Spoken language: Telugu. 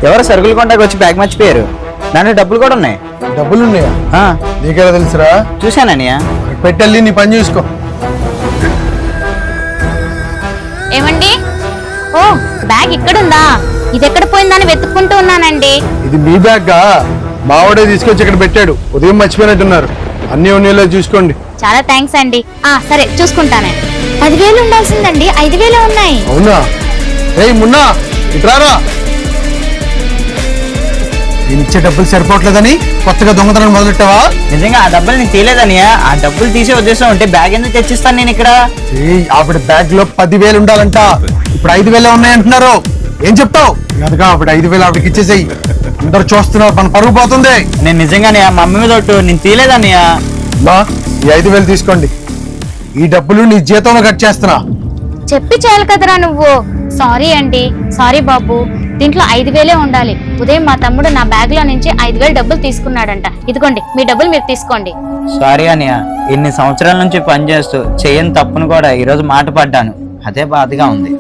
ఎవరు సరుకులు కొంటాకి వచ్చి బ్యాగ్ మర్చిపోయారు. దాంట్లో డబ్బులు కూడా ఉన్నాయి. డబ్బులు ఉన్నాయా? నీకెలా తెలుసురా? చూశానన్నయ్య. పెట్టెళ్ళి నీ పని చూసుకో. ఏమండి? ఓ బ్యాగ్ ఇక్కడుందా? ఇది ఎక్కడ పోయిందని వెతుక్కుంటూ ఉన్నానండి. ఇది మీ బ్యాగ్? మావాడే తీసుకొచ్చి ఇక్కడ పెట్టాడు. ఉదయం మర్చిపోయినట్టున్నారు. అన్ని ఉన్నీలో చూసుకోండి. చాలా థ్యాంక్స్ అండి. సరే చూసుకుంటానండి. 10,000 ఉండాల్సిందండి, 5,000 ఉన్నాయి. అవునా? ఏయ్ మున్నా, ఇట్రారా. నేను ఇచ్చే డబ్బులు సరిపోవట్లేదని కొత్తగా దొంగతనం మొదలెట్టావా? నిజంగా ఆ డబ్బులు నేను తీయలేదన్నయ్య. ఆ డబ్బులు తీసే ఉద్దేశం ఉంటే బ్యాగ్ ఎందుకు తెచ్చిస్తాను నేను ఇక్కడ? ఆవిడ బ్యాగ్ లో 10,000 ఉండాలంట. ఇప్పుడు 5,000 ఉన్నాయంటున్నారు. ఏం చెప్తావు? అందుగా ఆవిడ 5,000 ఆవిడకి ఇచ్చేసేయి. అందరు చూస్తున్నారు, మన పరుగు పోతుంది. నేను నిజంగానే మా మమ్మీ మీద ఒట్టు, నేను తీయలేదన్నయ్య. బా, ఈ 5,000 తీసుకోండి. ఈ డబ్బులు నీ జీతంలో కట్ చేస్తున్నా. చెప్పి చేయాలి కదరా నువ్వు. సారీ అండి, సారీ బాబు. దీంట్లో 5,000 ఉండాలి. ఉదయం మా తమ్ముడు నా బ్యాగ్ లో నుంచి 5,000 డబ్బులు తీసుకున్నాడంట. ఇదిగోండి మీ డబ్బులు మీరు తీసుకోండి. సారీ అన్నయ్య, ఇన్ని సంవత్సరాల నుంచి పనిచేస్తూ చేయని తప్పును కూడా ఈరోజు మాట పడ్డాను. అదే బాధగా ఉంది.